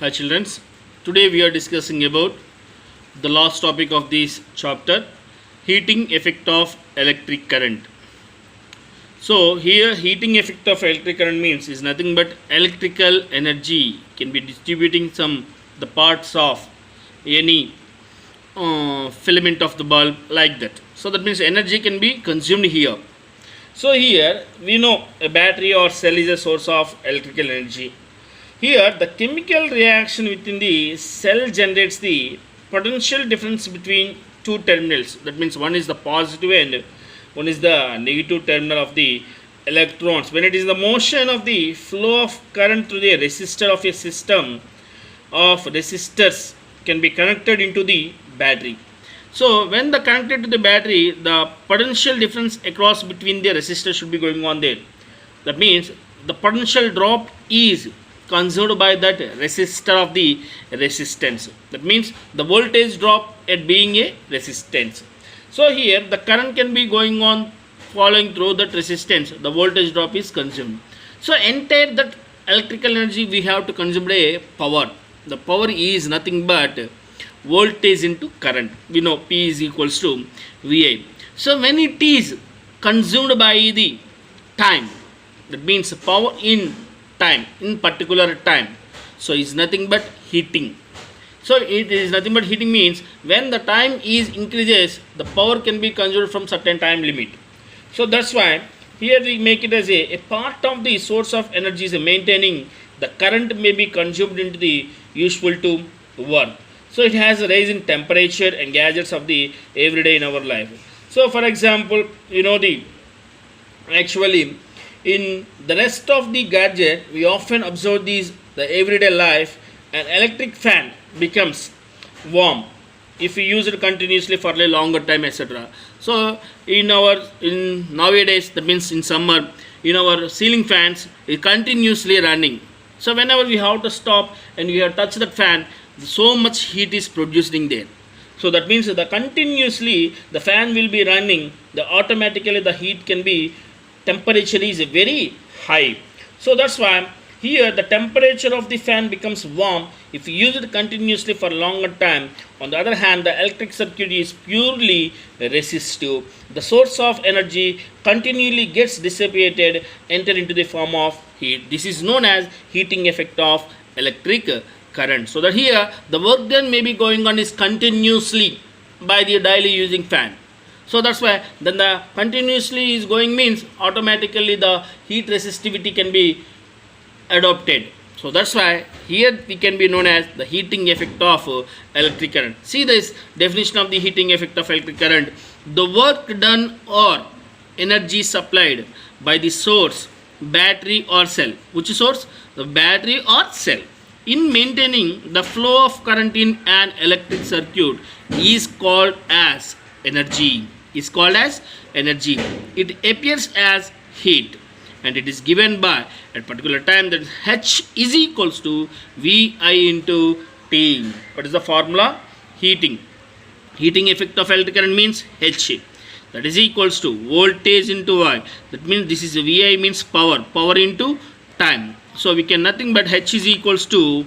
Hi children, today we are discussing about the last topic of this chapter, heating effect of electric current. So here heating effect of electric current means is nothing but electrical energy can be distributing some the parts of any filament of the bulb like that. So that means energy can be consumed here. So here we know a battery or cell is a source of electrical energy. Here, the chemical reaction within the cell generates the potential difference between two terminals. That means one is the positive and one is the negative terminal of the electrons. When it is the motion of the flow of current through the resistor of a system of resistors can be connected into the battery. So, when the connected to the battery, the potential difference across between the resistors should be going on there. That means the potential drop is conserved by that resistor of the resistance. That means the voltage drop at being a resistance. So here the current can be going on following through that resistance. The voltage drop is consumed. So entire that electrical energy we have to consume a power. The power is nothing but voltage into current. We know P is equals to VI. So when it is consumed by the time, that means power in time, in particular time, so is nothing but heating. So it is nothing but heating means when the time is increases, the power can be consumed from certain time limit. So that's why here we make it as a part of the source of energy is maintaining the current may be consumed into the useful to work. So it has a rise in temperature and gadgets of the everyday in our life. So for example, the actually in the rest of the gadget we often observe the everyday life. An electric fan becomes warm if we use it continuously for a longer time, etc. So in nowadays, that means in summer, in our ceiling fans is continuously running. So whenever we have to stop and we have touched that fan, so much heat is produced in there. So that means the continuously the fan will be running, the automatically the heat can be temperature is very high. So that's why here the temperature of the fan becomes warm if you use it continuously for a longer time. On the other hand, the electric circuit is purely resistive. The source of energy continually gets dissipated, enter into the form of heat. This is known as heating effect of electric current. So that here the work done may be going on is continuously by the daily using fan. So that's why then the continuously is going means automatically the heat resistivity can be adopted. So that's why here we can be known as the heating effect of electric current. See this definition of the heating effect of electric current. The work done or energy supplied by the source, battery or cell. Which source? The battery or cell. In maintaining the flow of current in an electric circuit is called as energy. It appears as heat and it is given by at particular time that H is equals to VI into T. What is the formula? Heating effect of electric current means H, that is equals to voltage into I. That means this is VI means power into time. So we can nothing but H is equals to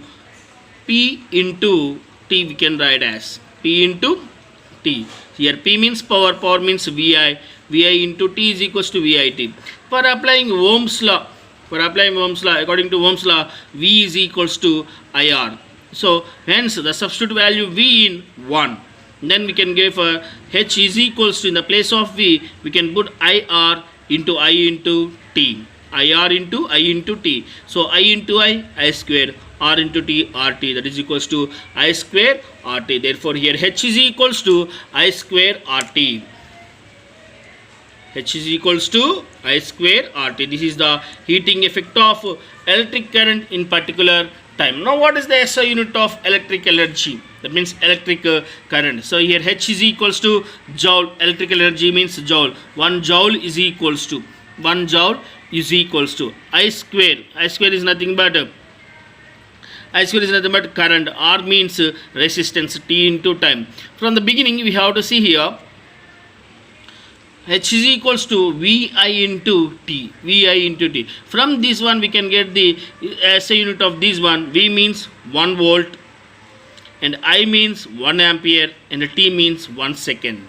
P into T. We can write as P into T. Here P means power means VI into T is equals to VIT. For applying Ohm's law, according to Ohm's law, V is equals to IR. So hence the substitute value V in 1. Then we can give H is equals to, in the place of V, we can put IR into I into T. IR into I into T. So I into I square, R into T, RT, that is equals to I square RT. Therefore here H is equals to I square RT. H is equals to I square RT. This is the heating effect of electric current in particular time. Now what is the SI unit of electric energy? That means electric current. So here H is equals to joule. Electrical energy means joule. 1 joule is equals to I square. I square is nothing but current. R means resistance, T into time. From the beginning we have to see here H is equals to VI into T. VI into T. From this one we can get the SI unit of this one. V means 1 volt and I means 1 ampere and T means 1 second.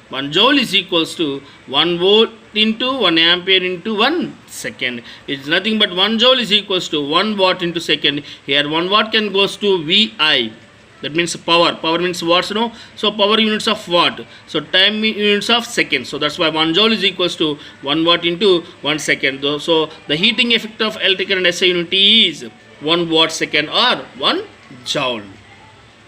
1 joule is equals to 1 volt into 1 ampere into 1 second. It's nothing but 1 joule is equals to 1 watt into second. Here 1 watt can goes to VI. That means power. Power means watts, no? So power units of watt. So time units of second. So that's why 1 joule is equals to 1 watt into 1 second. So the heating effect of electric current SI unit is 1 watt second or 1 joule.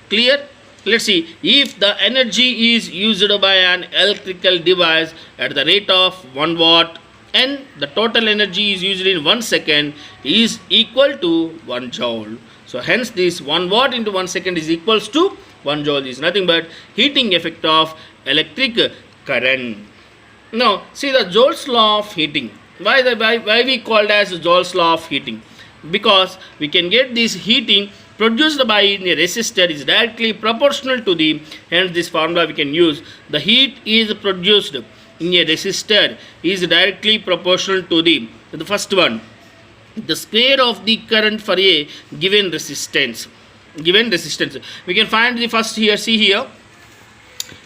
Clear? Let's see. If the energy is used by an electrical device at the rate of 1 watt and the total energy is used in 1 second is equal to 1 joule. So hence this 1 watt into 1 second is equals to 1 joule is nothing but heating effect of electric current. Now see the Joule's law of heating. Why we called as Joule's law of heating? Because we can get this heating produced by a resistor is directly proportional to the, hence this formula we can use. The heat is produced in a resistor is directly proportional to the first one, the square of the current for a given resistance. We can find the first here, see here,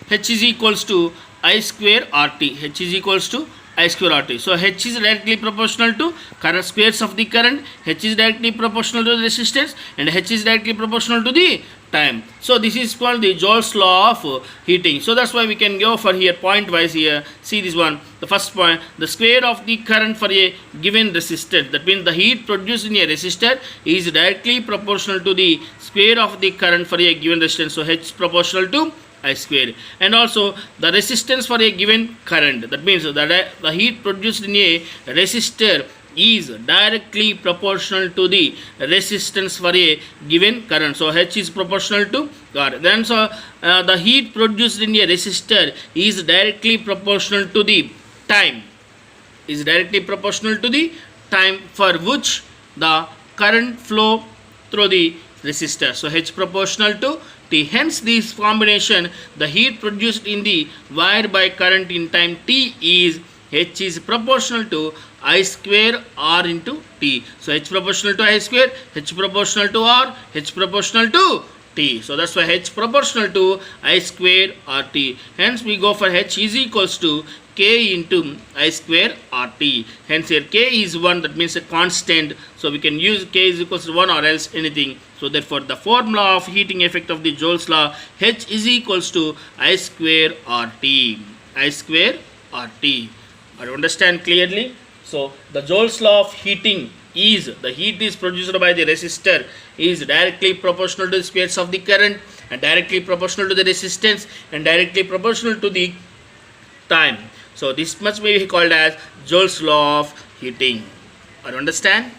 H is equals to I square RT. H is equals to I square RT. So H is directly proportional to current squares of the current, H is directly proportional to the resistance and H is directly proportional to the time. So this is called the Joule's law of heating. So that's why we can go for here point wise here. See this one, the first point, the square of the current for a given resistor. That means the heat produced in a resistor is directly proportional to the square of the current for a given resistance. So H is proportional to I square. And also the resistance for a given current. That means that the heat produced in a resistor is directly proportional to the resistance for a given current. So H is proportional to R. Then so the heat produced in a resistor is directly proportional to the time. Is directly proportional to the time for which the current flow through the resistor. So H proportional to T. Hence this combination, the heat produced in the wire by current in time T is H is proportional to I square R into T. So H proportional to I square, H proportional to R, H proportional to T. So that's why H proportional to I square RT. Hence we go for H is equals to K into I square RT. Hence here K is 1, that means a constant. So we can use K is equals to 1 or else anything. So therefore the formula of heating effect of the Joule's law, H is equals to I square RT. I square RT. I understand clearly? So the Joule's law of heating is the heat is produced by the resistor is directly proportional to the squares of the current and directly proportional to the resistance and directly proportional to the time. So this must be called as Joule's law of heating. I understand?